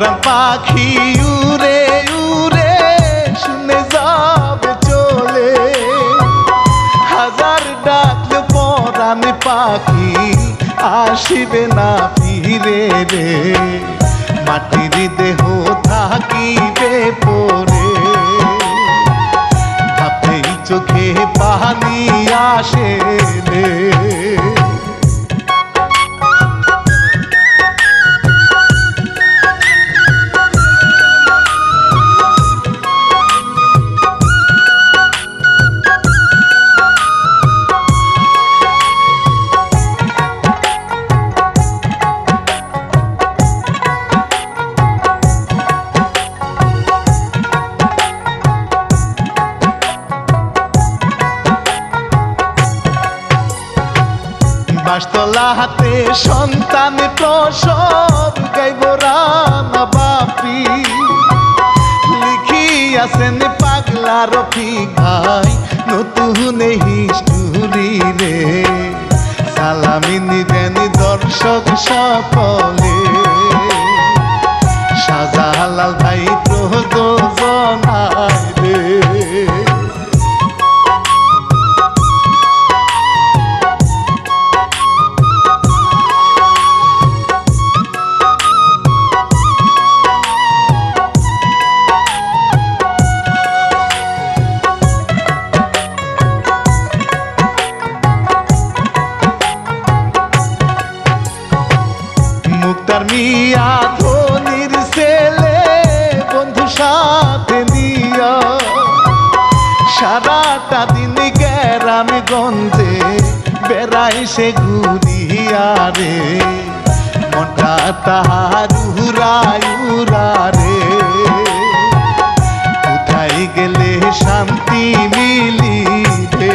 পরাণ পাখি উড়ে উড়ে শুনে যাবে চলে হাজার ডাকলে পরাণ পাখি আসিবে না ফিরে রে মাটির দেহ থাকিবে পরে ভাবতেই চোখে পানি আসে রে বাসতলা হাতে সন্তান প্রসব গাইব রানা বাপি লিখিয়াছেন পাগলা রফিক ভাই নতুন হিস্টুরি রে সালামি নিবেন দর্শক সকলে শাহজালাল ভাই প্রযোজনায় রে মুক্তার মিয়া ধনির ছেলে বন্ধু সাথে নিয়া সারাটা দিন গ্রামে গঞ্জে বেড়াই সে ঘুরিয়া রে মনটা তাহার উড়া রে কোথায় গেলে শান্তি মিলিবে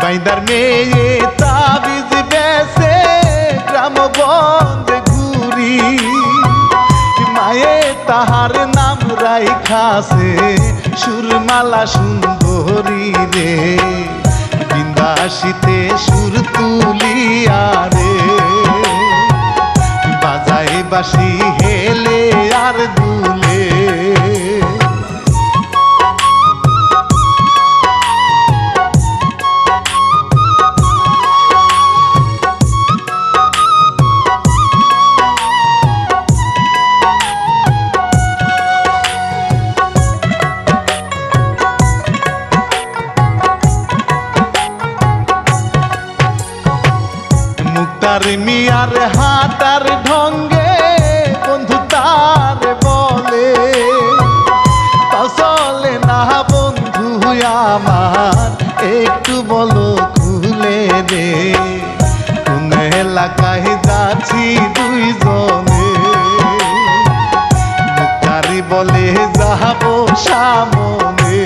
বাইদার মেয়ে তাবিজ বেসে গ্রাম বন্দে ঘুরি মায়ে তাহার নাম রাইখাছে সুরমালা সুন্দরী রে বিন্দাসিতে সুর তুলিয়া রে বাজায় বাসি হেলে আর দুলে মুক্তার মিয়ার হাতার ঢঙ্গে বন্ধু তার বলে তা চলে না বন্ধু আমার একটু বলো খুলে রে কোন এলাকায় যাচ্ছি দুইজনে মুক্তারি বলে যাবো সামনে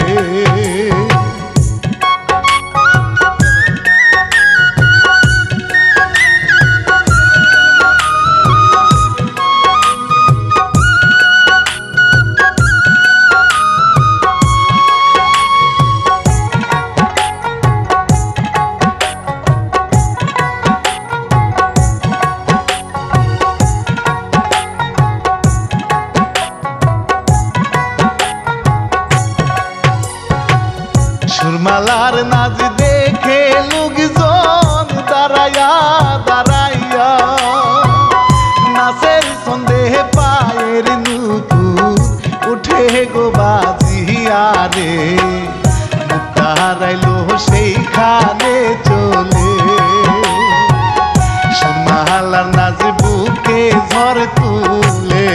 সুরমালার নাচ দেখে লোকজন দাঁড়াইয়া দাঁড়াইয়া নাচের সন্দেহে পায়ের নুপুর উঠে গো বাজিয়া রে মুক্তা হারাইলো সেইখানে চলে সুরমালার নাচ বুকে ঝড় তুলে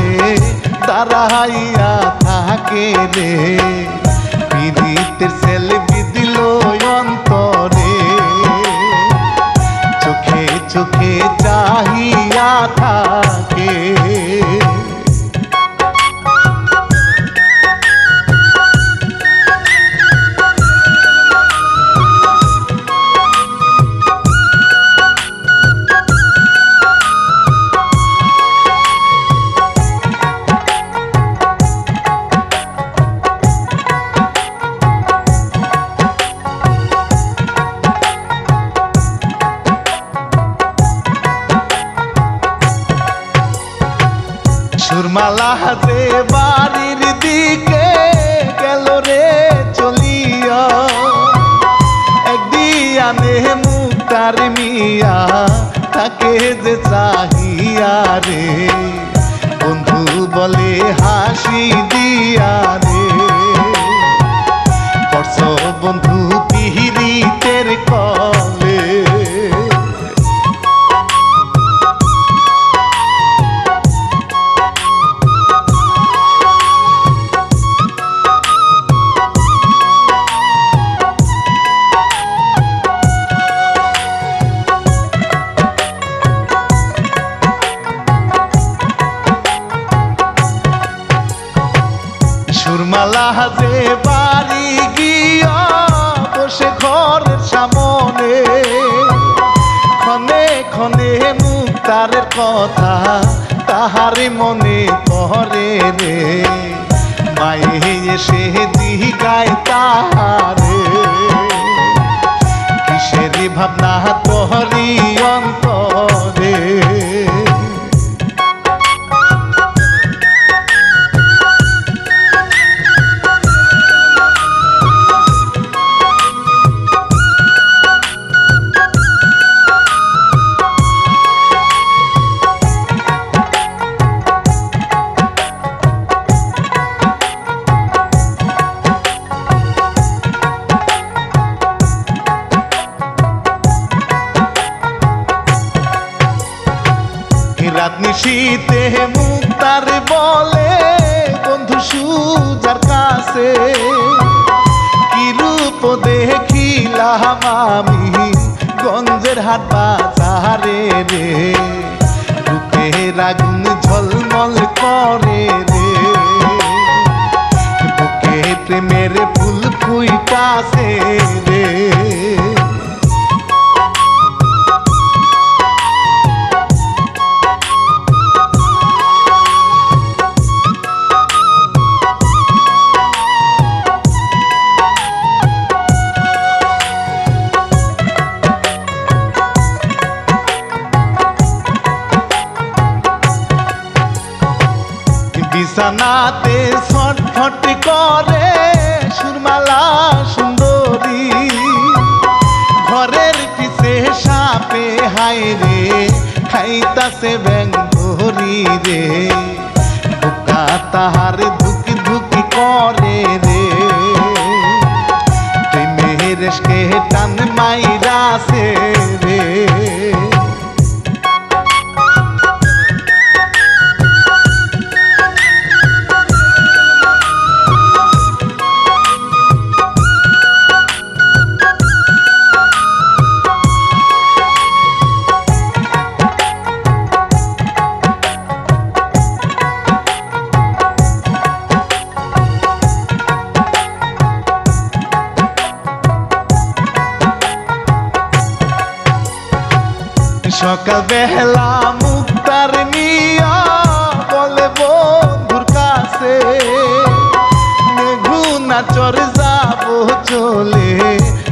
পাশে দাঁড়াইয়া থাকে রে পীড়িতের ছেলে বিদিল অন্তরে চোখে চোখে চাহিয়া থাকে সুরমালা যে বাড়ির দিকে গেল রে চলিয়া একদিয়ানে মুক্তার মিয়া তাকে যে চাহিয়া রে বন্ধু বলে হাসি দিয়া রে বর্ষ বন্ধু পিহিরিতের কলে সুরমালা যে বাড়ি গিয়া বসে ঘরের সামনে ক্ষণে ক্ষণে মুক্তারের কথা তাহারে মনে পড়ে রে মায়ে এসে দিগায় তাহারে কিসের ভাবনা তোহরি অন্তরে রাত নিশীতে মুক্তার বলে বন্ধু সুজার কাছে কি রূপ দেখিলাম আমি গঞ্জের হাট বাজারে রে রূপের আগুন ঝলমল করে রে বুকে প্রেমের ফুল ফুইটাছে রে বিছানাতে ছটফট করে সুরমালা সুন্দরী ঘরের পিছে সাপে হায় রে খাইতাছে ব্যাং ধরি রে বুকা তাহার ধুকি ধুকি করে রে প্রেমের কে টান মাইরাছে রে সকাল বেলা মুক্তার মিয়া বলে বন্ধুর কাছে মেঘুনা চর যাব চলে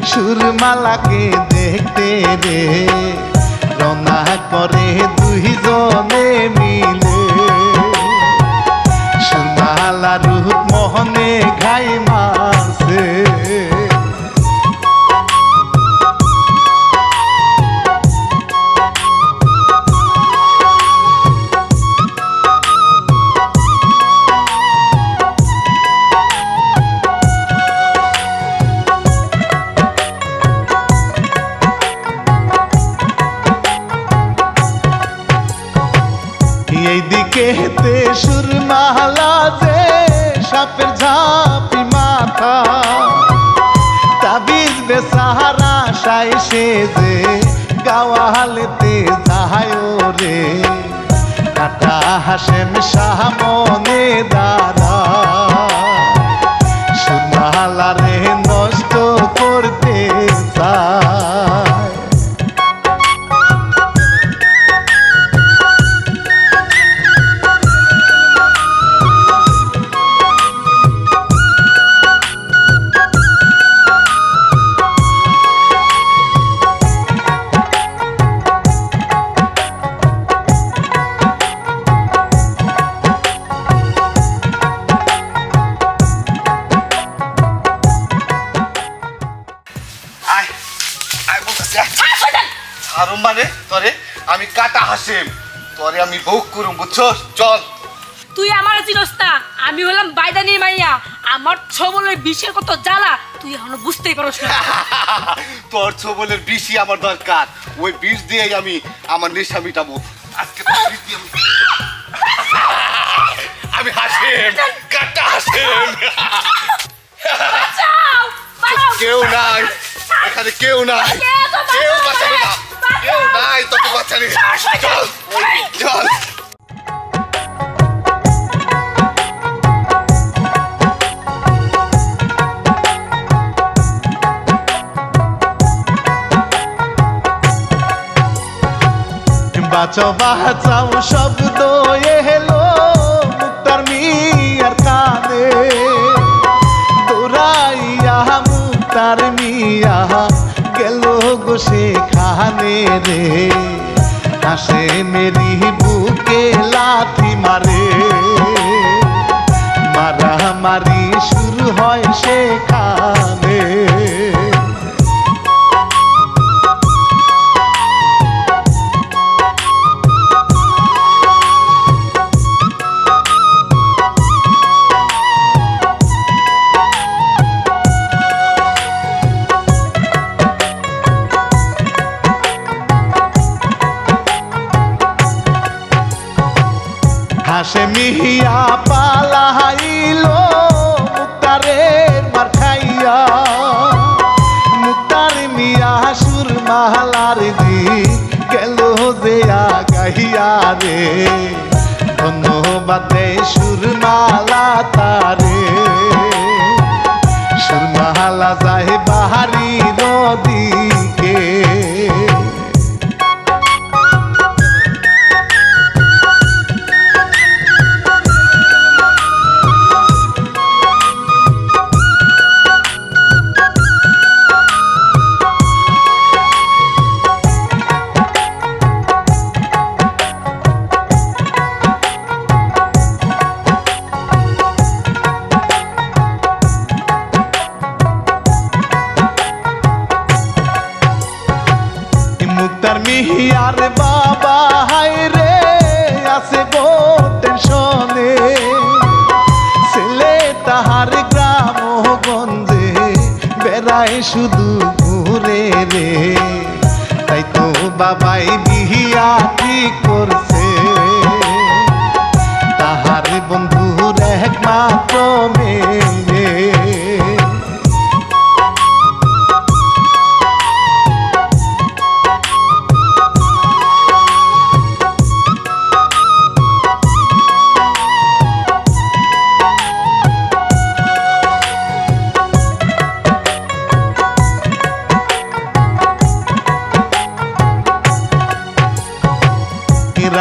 সুরমালাকে দেখতে রে রওনা করে দুইজনে মিলে সুরমালা রূপ মোহনে ঘাই মাসে এইদিকে সুর মালা যে সাপের ঝাঁপি মাথা তাবিজ বেসাহারা সাই সেজে গাওয়ালেতে যায় রে কাটা হাসেম শাহ মনে দাদা সুরমালারে নষ্ট করতে চায়। মানে তোরে আমি কাটা হাসিম তোরে আমি বউক করুম বুঝছস চল। তুই আমার চিনস না আমি হলাম বাইদানির মাইয়া আমার ছবলের বিষের কত জ্বালা তুই এখনো বুঝতেই পারছ না। তোর ছবলের বিষই আমার দরকার ওই বিষ দিয়েই আমি আমার নেশা মিটাবো আজকে তোর বিষ দিয়ে আমি হাসিম কাটা হাসিম। কেউ নাই এখানে কেউ নাই কেউ বাঁচাবে না কেউ নাই তোকে বাঁচাবে চল চল। বাঁচাও বাঁচাও শব্দ এলো মুক্তার মিয়ার কানে দৌড়াইয়া মুক্তার মিয়া গেল গো সেখানে রে আসে মেরি বুকে লাথি মারে মারামারি শুরু হয় সেখানে। হাসে মিহিয়া পালাইলো মুক্তারের মার খাইয়া মুক্তার মিয়া সুর মালার দি গেল যে গাইয়া রে ধন্যবাদ দে সুর মালা তারে সুর মালা যায় বাহারি নদীকে। মুক্তার মিহিয়ার বাবা হাই রে আছে গো টেনশনে ছেলে তাহার গ্রাম গঞ্জে বেড়ায় শুধু ঘুরে রে তাই তো বাবাই বিহিয়া ঠিক করছে তাহার বন্ধুর একমাত্র মেয়ে।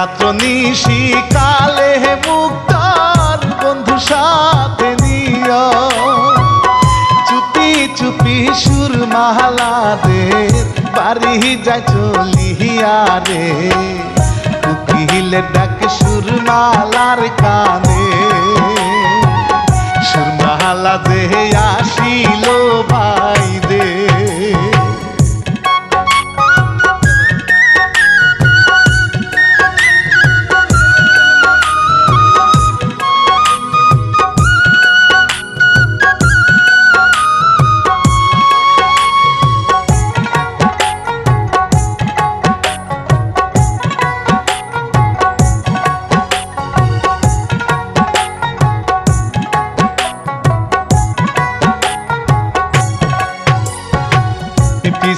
রাত্র নিশি কালে মুক্তার বন্ধু সাথে নিয়া চুপি চুপি সুর মালাদের বাড়ি যায় চলিয়া রে উকিলের ডাক সুর মালার কানে সুর মালা যে আসিল বাইরে।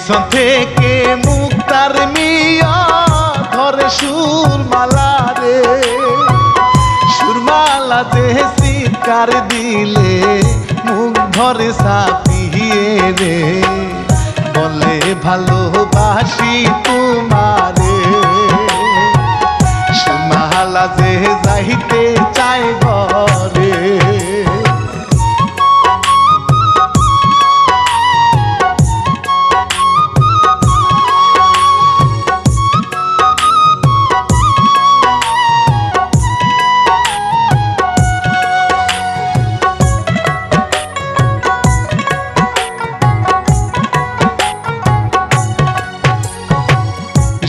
পিছন থেকে মুক্তার মিয়া ধরে সুরমালা রে, সুরমালা যে চিৎকার দিলে মুখ ধরে সাপিয়ে রে, বলে ভালোবাসি তোমারে। সুরমালা যে যাইতে চায় ঘরে,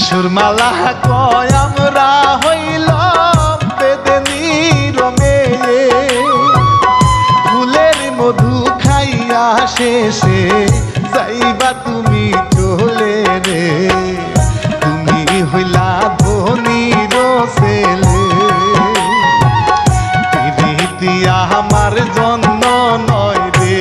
সুরমালা কয় আমরা হইলাম বেদনীর মেয়ে, ফুলের মধু খাইয়া শেষে যাইবা তুমি চলে রে, তুমি হইলা ধনীর ছেলে, প্রীতি আমার জন্য নয় রে।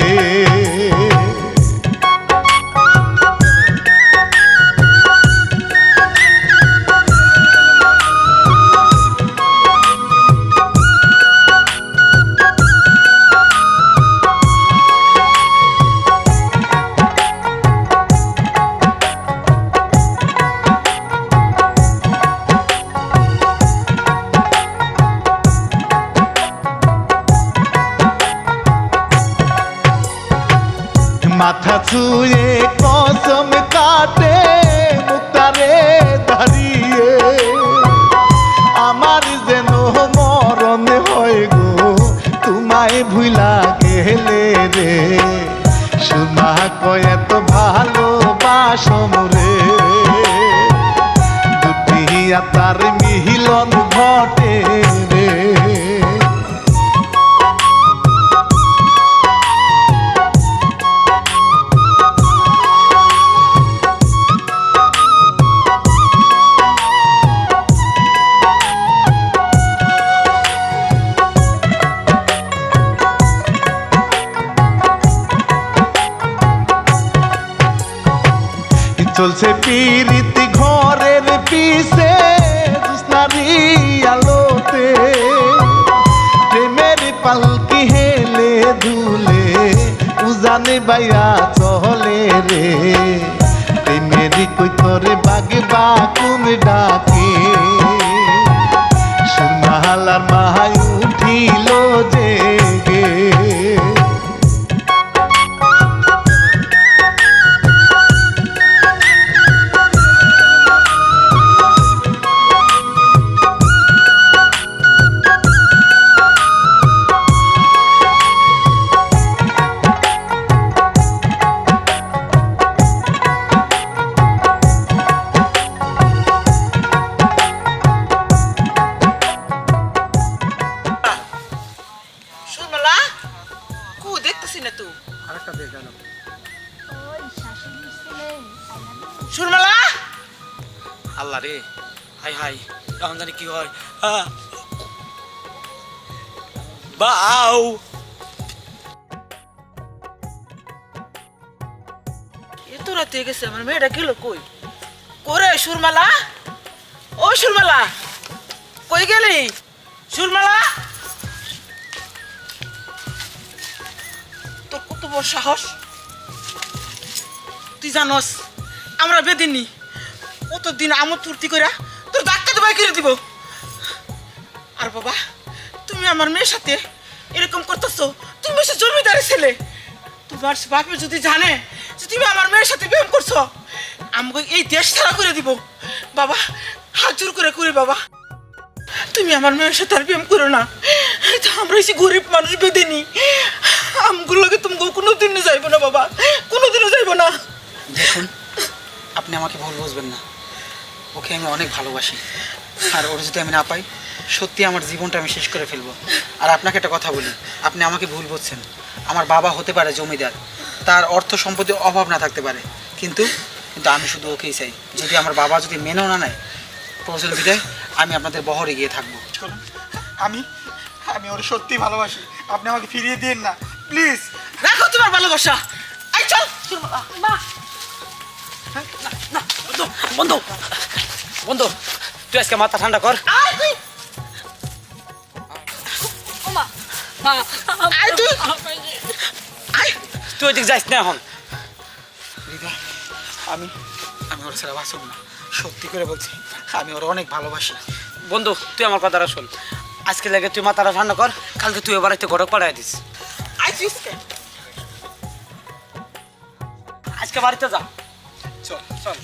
মাথা ছুঁয়ে কসম কাটে মুক্তারে দাঁড়িয়ে, আমার যেন মরণ হয় গো তোমায় ভুলা গেলে রে। সুরমা কয় এত ভালোবাসম রে, দুটি তার মিলন ঘটে রে। চলছে পিরিতি ঘরের পিছে জোৎস্নারি আলোতে, প্রেমের পালকি হেলে দুলে উজানে বাইয়া চলে রে, প্রেমের কই তোরে বাগে বাকুম ডাকে, সুরমালার মাহাই উঠিল জেগে। সুরমালা আল্লাহ রে, হাই হাই এখন জানি কি হয়। বাউ এত রাতে গেছে আমার মেয়েটা গেল কই? করে সুরমালা, ও সুরমালা কই গেলি? সুরমালা তোর কত বড় সাহস, তুই জানস আমরা বেদিনী কতদিন আমোদ ফুর্তি করে তোর ডাক্তার তো বাই করে দিব। আর বাবা তুমি আমার মেয়ের সাথে এরকম করতেছো, তুমি এসে জমিদারের ছেলে, তোমার বাপে যদি জানে যে তুমি আমার মেয়ের সাথে প্রেম করছো আমাকে এই দেশ ছাড়া করে দিব। বাবা হাত জোর করে করে বাবা তুমি আমার মেয়ের সাথে আর প্রেম করো না, আমরা এসে গরিব মানুষ বেদিনী, আমগুলোকে তুমি কোনোদিনও যাইবো না বাবা, কোনোদিনও যাইবো না। দেখুন আপনি আমাকে ভুল বুঝবেন না, ওকে আমি অনেক ভালোবাসি, আর ওর যদি আমি না পাই সত্যি আমার জীবনটা আমি শেষ করে ফেলবো। আর আপনাকে একটা কথা বলি, আপনি আমাকে ভুল বুঝছেন, আমার বাবা হতে পারে জমিদার, তার অর্থ সম্পত্তির অভাব না থাকতে পারে, কিন্তু কিন্তু আমি শুধু ওকেই চাই। যদি আমার বাবা যদি মেনেও না নেয় প্রয়োজন বিদায় আমি আপনাদের বহরে গিয়ে থাকবো। আমি আমি ওর সত্যি ভালোবাসি, আপনি আমাকে ফিরিয়ে দিন না প্লিজ। রাখো তোমার ভালোবাসা, আই চল। মা বন্ধু বন্ধু তুই আজকে মাথা ঠান্ডা কর। ওমা মা আয় তুই তুই ওইদিকে যাইস না এখন। আমি আমি ওর ছেড়ে বাঁচব না, সত্যি করে বলছি, আমি ওর অনেক ভালোবাসি। বন্ধু তুই আমার কথাটা শোন, আজকে লাগে তুই মাথাটা ঠান্ডা কর, কালকে তুই বাড়িতে গড়ক পাঠাই দিস। আজকে বাড়িতে যা, চল চল।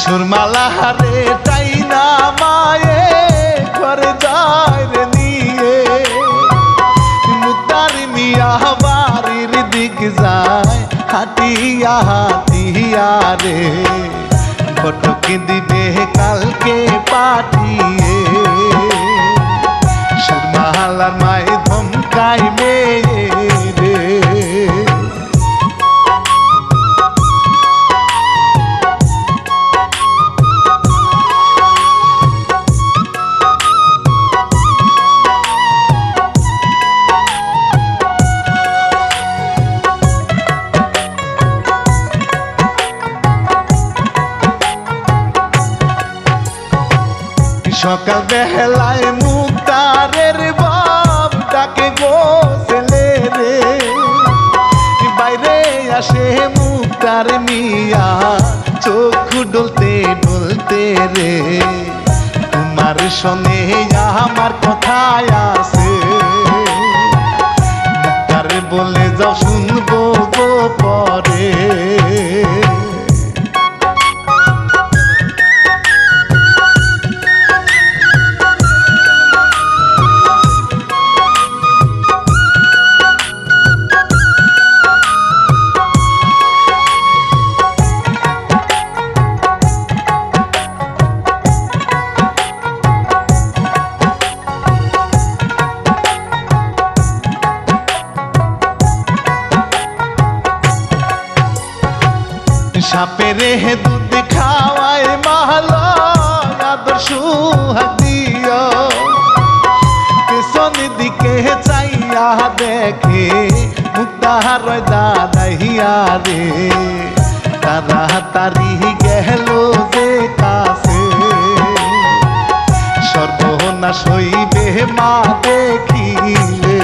সুরমালা হারে টাইনা মায়ে ঘরে যায় রে নিয়ে, মুক্তার মিয়া বাড়ির দিক যায় হাটিয়া হাটিয়া রে, ঘটক দিবে কালকে পাঠিয়ে, সুরমালার মায়ে ধমকাই মেয়ে রে। সকাল বেলায় মুক্তারের বাপ ডাকে গো ছেলে রে, বাইরে আসে মুক্তার মিয়া চোখ ডলতে ডলতে রে, তোমার সঙ্গে আমার কথায় আছে, মুক্তার বলে যাও শুনবো গো পরে। সাপেরে দুধ খাওয়ায় মাহলা আদর সুহাগ দিও, পেছন দিকে চাইয়া দেখে মুক্তার দাদাইয়া রে, তাড়াতাড়ি গেল যে কাছে, সর্বনাশ হইবে মা দেখিলে।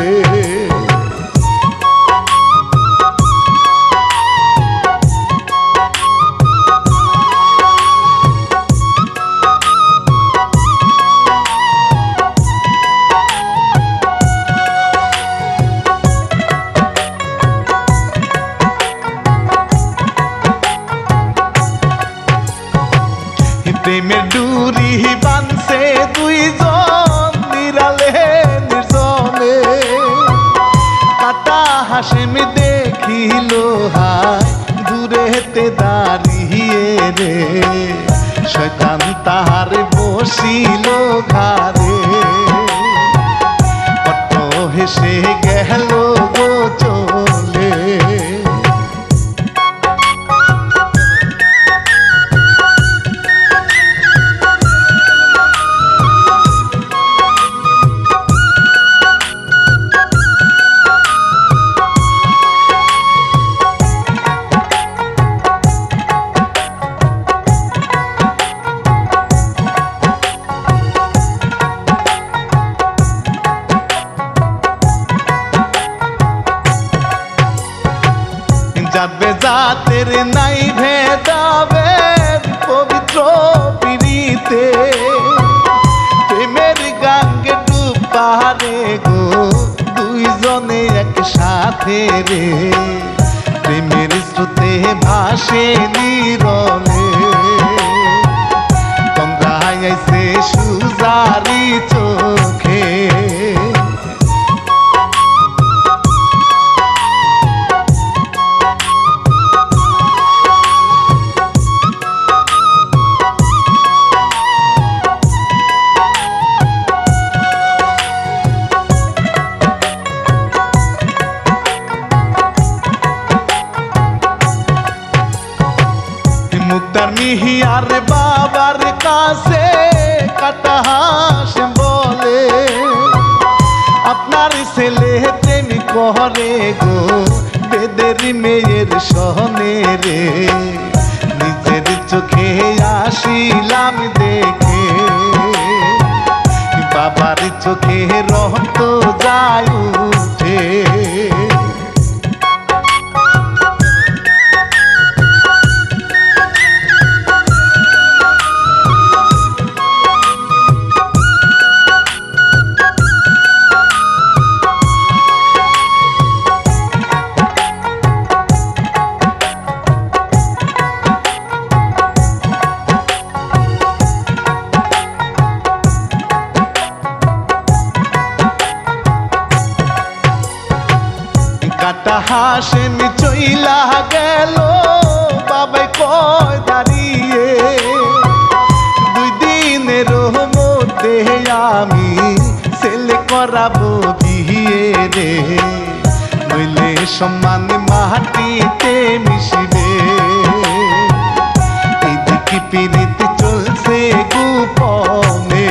প্রেমের ডুরি বানছে দুইজন নিরালে নির্জনে, কাটা হাসেম দেখিল হায় দূরেতে দাঁড়িয়ে রে, শয়তান তাহার বসিল ঘাড়ে, কত হেসে গেল গো চলে। যাবে জাতের নাই ভেদাভেদ পবিত্র পিড়িতে, প্রেমের গাঙ্গে ডুব পাহাড়ে গো দুইজনে একসাথে রে, প্রেমের স্রোতে ভাসে নীরলে, তোমরা আইছে সুজারি চোখে। মুক্তার মিহিয়ার বাবার কাছে কাটা হাস বলে, আপনার ছেলে প্রেম করে রে নিজের চোখে আসিলাম দেখে বাবার চোখে রক্ত যায় উঠে কাটা হাসেন চইলা গেল বাবাই কয় দাঁড়িয়ে 2 দিনের মধ্যে আমি ছেলে করাবো বিয়ে রে নইলে সম্মান মাটিতে মিশবে এদিকে পিরিত চলছে গোপনে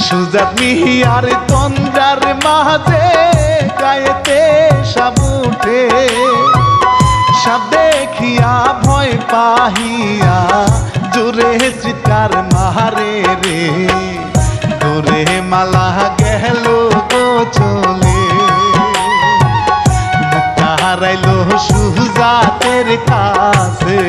সুজাত মিহিয়ার তন্দ্রার মাঝে গায়েতে সাবুঠে সাব দেখিয়া ভয় পাহিয়া জোরে চিৎকার মারে রে দোরে মালা গেল গো চলে মুক্তা হারাইল সুজাতের কাছে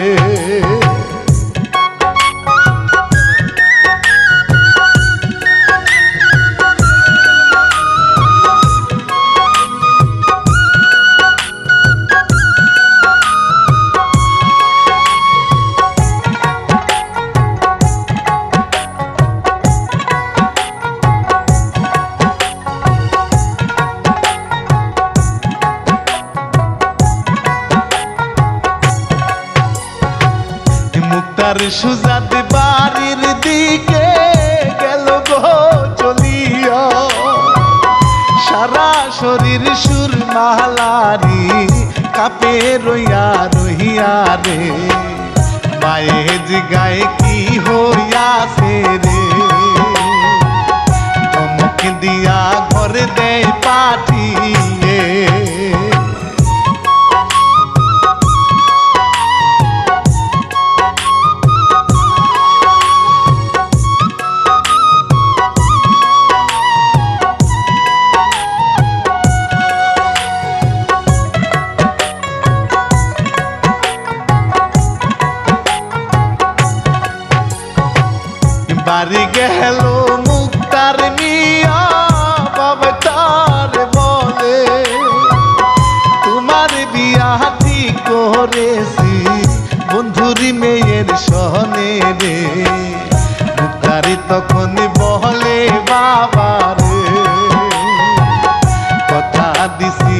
মুক্তার সুজাত বাড়ির দিকে গেল গো চলিয়া সারা শরীর সুরমালারি কাপে রইয়া রহিয়া রে মায়ে জিগায় কি হইয়াছে রে ধমক দিয়া ঘর দেয় পাঠিয়ে বাড়ি গেল মুক্তার মিয়া বাবা তার বলে তোমার বিয়া ঠিক করেছি বন্ধুরি মেয়ের সহনে রে মুক্তারি তখন বলে বাবা রে কথা দিছি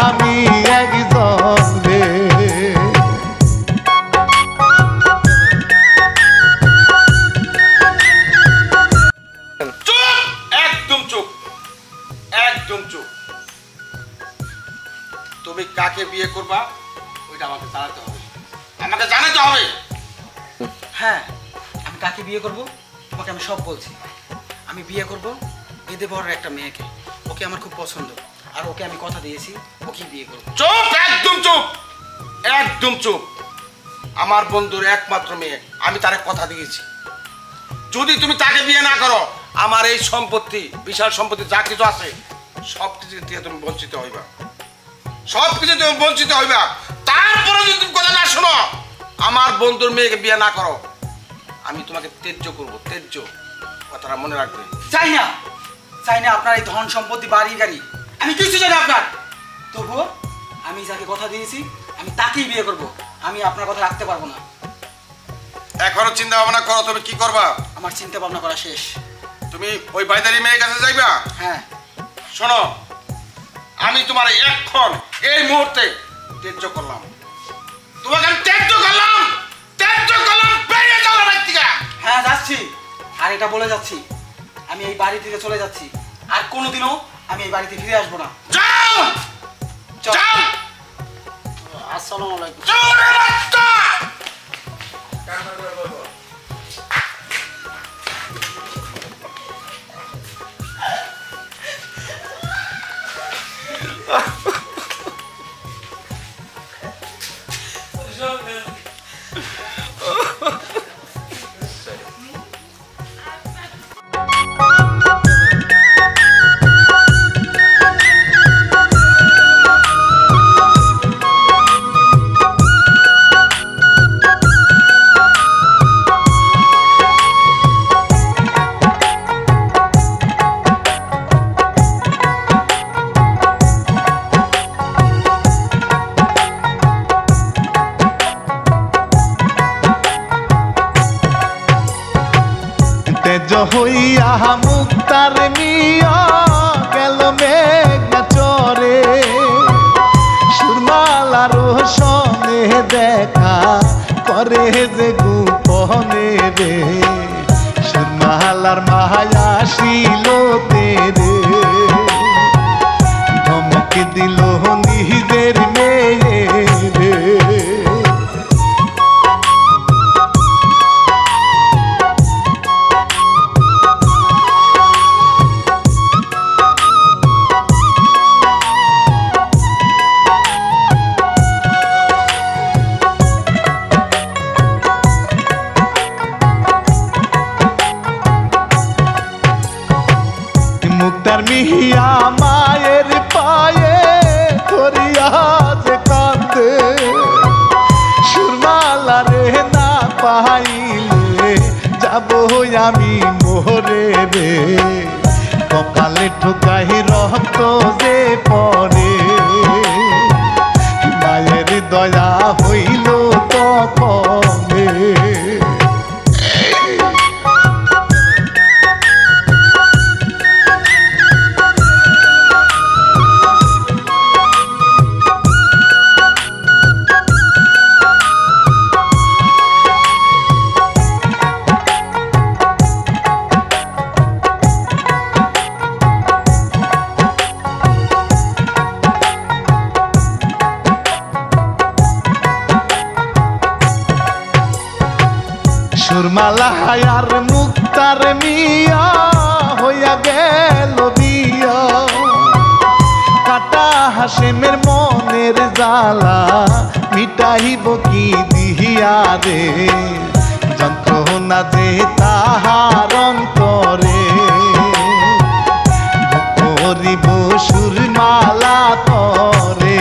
আমি একজন রে তুমি কাকে বিয়ে করবা ওইটা আমাকে জানাতে হবে, আমাকে জানাতে হবে। হ্যাঁ, আমি কাকে বিয়ে করব তোমাকে আমি সব বলছি। আমি বিয়ে করব বেদে বড়ের একটা মেয়েকে, ওকে আমার খুব পছন্দ, আর ওকে আমি কথা দিয়েছি ওকে বিয়ে করব। চুপ, একদম চুপ, একদম চুপ। আমার বন্ধুর একমাত্র মেয়ে, আমি তার কথা দিয়েছি। যদি তুমি তাকে বিয়ে না করো, আমার এই সম্পত্তি, বিশাল সম্পত্তি যা কিছু আছে সব কিছু থেকে তুমি বঞ্চিত হইবা, সব কিছু তুমি বঞ্চিত হইবা। তারপরে যদি তুমি কথা না শোনো, আমার বন্ধুর মেয়েকে বিয়ে না করো, আমি তোমাকে ত্যায্য করবো, ত্যায্য। কথাটা মনে রাখবে। চাই না, চাই না আপনার এই ধন সম্পত্তি, বাড়ি গাড়ি, আমি কিছু চাই না আপনার। তবুও আমি যাকে কথা দিয়েছি আমি তাকেই বিয়ে করব। আমি আপনার কথা রাখতে পারবো না। এখনো চিন্তা ভাবনা করো তুমি কি করবা? আমার চিন্তা ভাবনা করা শেষ। তুমি ওই বাইদারি মেয়ের কাছে যাইবা? হ্যাঁ। শোনো, আমি তোমার এখন এই মুহূর্তে ত্যায্য করলাম, তোমাকে আমি ত্যায্য করলাম, ত্যায্য করলাম। বেরিয়ে যাও বাড়ি থেকে। হ্যাঁ, যাচ্ছি। আর এটা বলে যাচ্ছি, আমি এই বাড়ি থেকে চলে যাচ্ছি, আর কোনোদিনও আমি এই বাড়িতে ফিরে আসবো না। যাও চল। যাও আসসালামু আলাইকুম। চোরে বাচ্চা তেজ হইয়া মুক্তার মিয়া গেল মেঘনা চরে সুরমালার সনে দেখা করে যে গোপনে রে সুরমালার মায়া শিল তেরে ধমক দিল নিজের মেয়ে রে মুক্তার মিহিয়া মায়ের পায়ে ধরিয়া যে কান্দে সুরমালা রে না পাইলে যাব আমি মোরে রে কপালে ঠুকাই রক্ত যে পরে মায়ের দয়া হইল তখনে সুরমালা আর মুক্তার মিয়া হইয়া গেল বিয়া কাটা হাসেমের মনের জ্বালা মিটাইব কি দিহিয়া রে যন্ত্রণা যে তাহার অন্তরে করিব সুরমালা তরে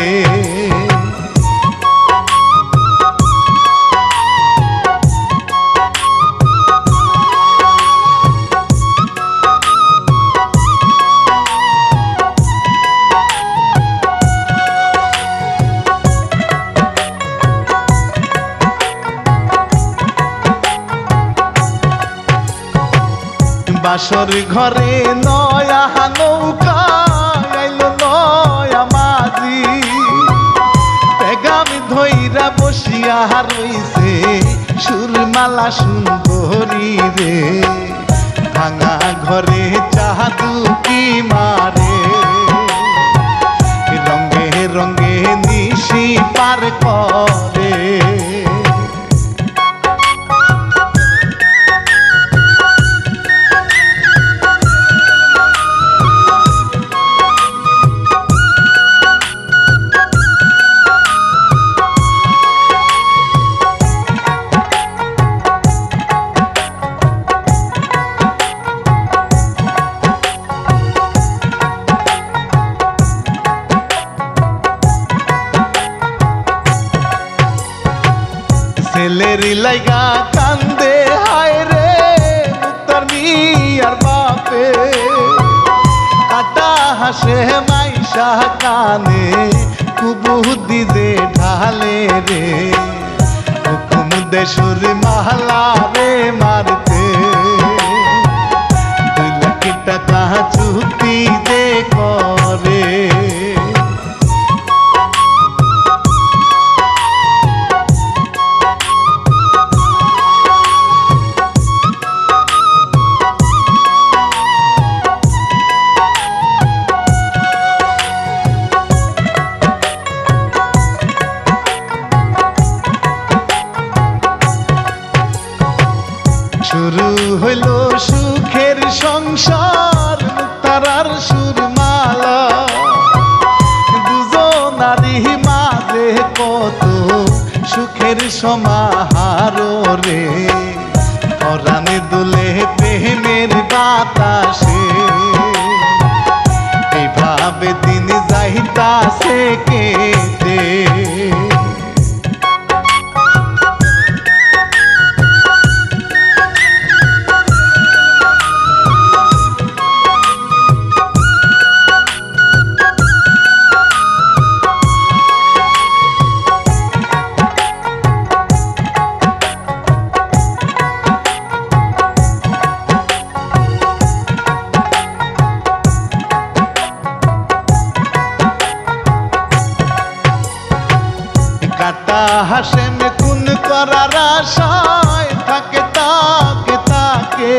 বাসর ঘরে নয়া নৌকা আইল নয়া মাঝি পেগাম ধইরা বসিয়া রইছে সুরমালা সুন্দরী রে ভাঙা ঘরে চাহাদু কি মারে রঙে রঙে নিশি পার করে ছেলের লাইগা কান্দে হায় রে মুক্তার মিয়ার বাপে কাটা হাসে মাইশা কানে কুবুদ্ধি যে ঢালে রে হুকুম দে সুরমালা রে মারতে 2 লাখ টাকা চুক্তি দে করে সমাহারো রে পরাণে দুলে প্রেমের বাতাসে এইভাবে দিন যাইতাছে কেটে কাটা হাসেন খুন করার আশায় থাকে তাকে তাকে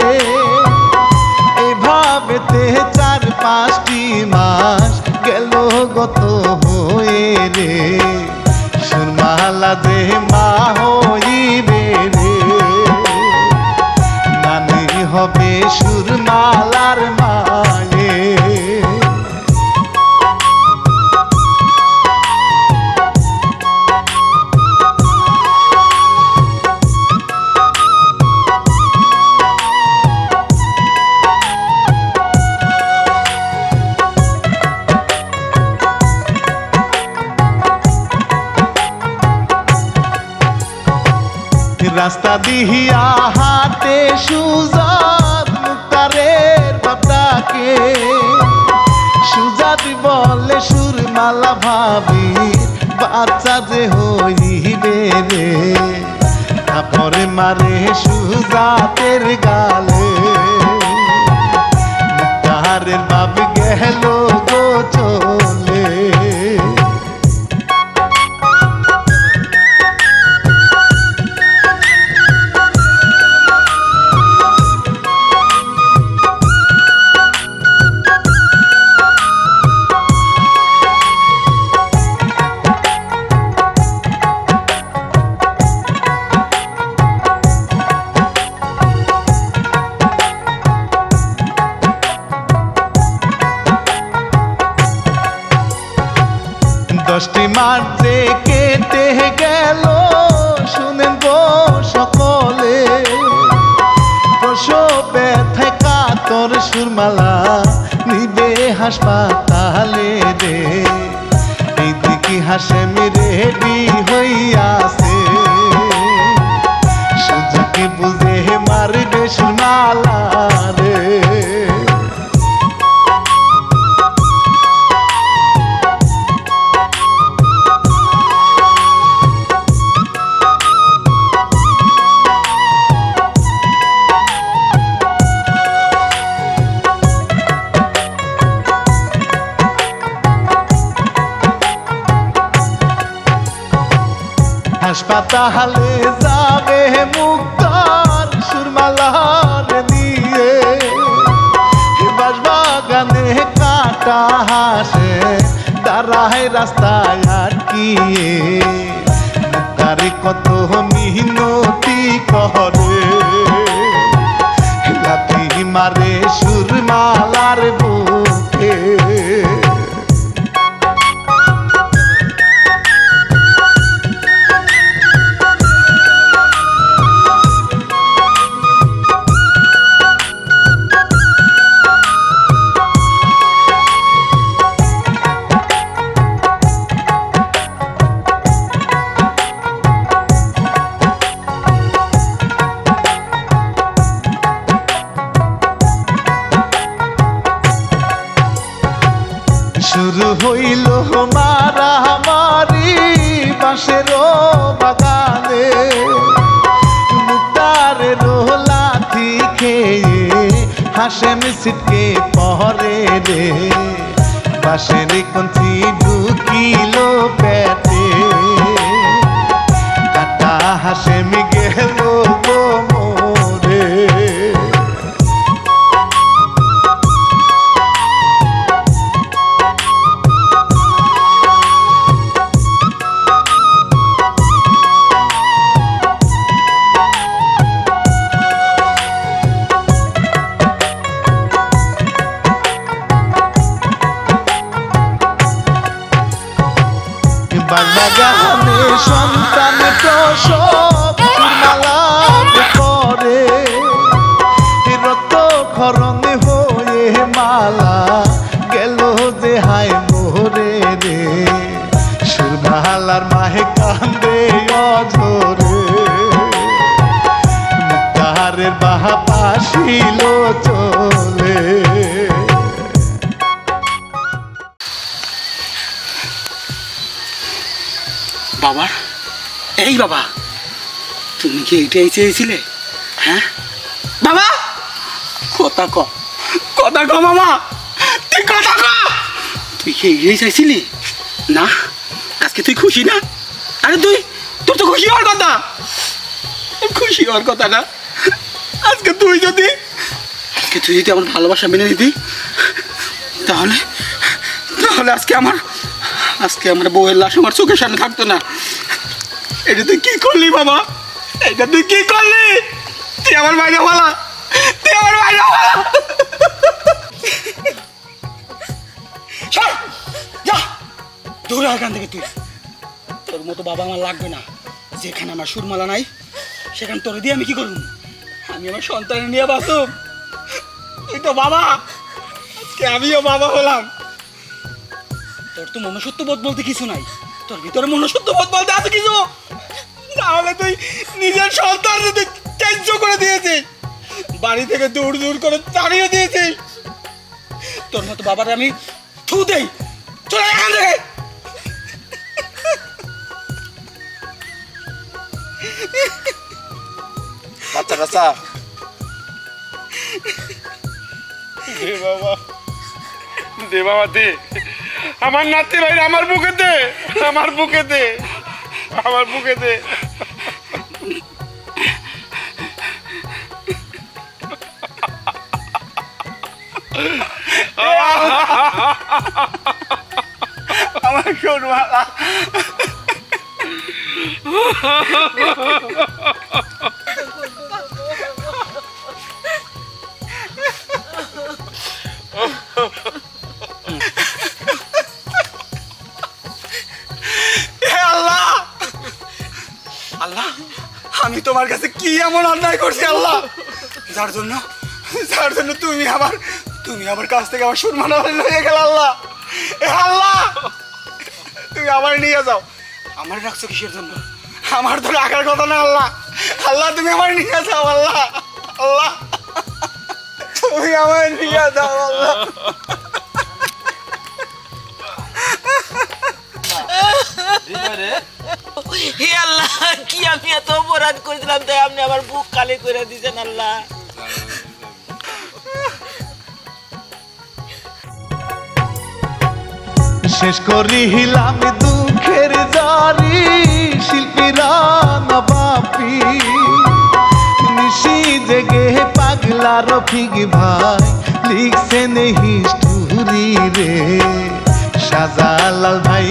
এভাবেতে 4-5টি মাস গেল গত হয়ে রে সুরমালা যে মা হইবে রে নানি হবে সুরমালার মায়ে রাস্তা দিহিয়া হাতে সুজাত মুক্তারের বাপটাকে সুজাত বলে সুরমালা ভাবি বাচ্চা যে হইবে রে তারপরে মারে সুজাতের গালে মুক্তারের বাপ গেল গো চলে দশটি মাস যে কেটে গেল শুনেন গো সকলে প্রসব ব্যথায় কাতর সুরমালা নিবে হাসপাতালে রে এইদিকে হাসেম রেডি হইয়াছে সুযোগে বুঝে মারবে সুরমালা রে হাসপাতালে যাবে মুক্তার সুরমালার নিয়ে বাসবাগানে কাটা হাসে দাঁড়ায় রাস্তায় আটকিয়ে মুক্তারে কত মিনতি করে লাথি মারে সুরমালার বুকে শুরু হইল মারামারি বাঁশের বাগানে মুক্তারের লাথি খেয়ে হাসেম সিটকে পরে রে বাঁশের কঞ্চি ঢুকিল পেটে কাটা হাসেম গেল গো মোরে বাগানে সন্তান প্রসব সুরমালা করে রক্ত খরণ হয়ে মালা গেল যে হায় মোরে রে সুরমালার মাহে কান্দে অঝরে মুক্তারের বাহা পাশিল চলে। বাবা, এই বাবা, তুমি কি এইটাই চেয়েছিলে? হ্যাঁ বাবা, কথা ক বাবা, তুই কথা ক। তুই কি এইটাই চাইছিলি না? আজকে তুই খুশি না? আরে তোর তো খুশি হওয়ার কথা, খুশি হওয়ার কথা না। আজকে তুই যদি আমার ভালোবাসা মেনে নিতি তাহলে আজকে আমার বউয়ের লাশ আমার চোখের সামনে থাকতো না। এটা তুই কি করলি বাবা? এটা তুই কি করলি? তুই আমার বাইরে বলা, তুই আমার বাইরে বলা। যা দূরে এখান থেকে তুই। তোর মতো বাবা আমার লাগবে না। যেখানে আমার সুরমালা নাই সেখানে তোর দিয়ে আমি কি করব? আমি আমার সন্তান নিয়ে বাঁচব। তুই তো বাবা, আজকে আমিও বাবা হলাম। তোর তো মনুষ্যত্ব বোধ বলতে কিছু নাই। তোর ভিতরে মনুষ্যত্ব বোধ বলতে আছে কিছু? তাহলে তুই নিজের সন্তান ত্যায্য করে দিয়েছিস, বাড়ি থেকে দূর করে তাড়িয়ে দিয়েছিস। তোর মতো বাবার আমি থু দেই। চলে এখান থেকে। বাচ্চা কাচ্চা দে বাবা দে, আমার নাতি ভাই আমার বুকে দে, আমার বুকে দে, আমার বুকে দে। আমার সুরমালা আল্লাহ, আমি তোমার কাছে কি এমন অন্যায় করছি আল্লাহ, যার জন্য তুমি আমার কাছ থেকে আমার সুরমালা নিয়ে গেল। আল্লাহ, আল্লাহ তুমি আমার নিয়ে যাও। আমার রাখছো কিসের জন্য? আমার তো রাখার কথা না। আল্লাহ, আল্লাহ তুমি আমার নিয়ে যাও। আল্লাহ, আল্লাহ তুমি আমার নিয়ে যাও। আল্লাহ, হে আল্লাহ, কি আমি এত অপরাধ করেছিলাম তাই আপনি আমার বুক কালি করে দিয়েছেন। আল্লাহ, শেষ করিলাম দুঃখের জারি শিল্পীরা নবাবি নিশি জেগে পাগলা রফিক ভাই লিখছেন হিস্টোরি রে। শাহজালাল ভাই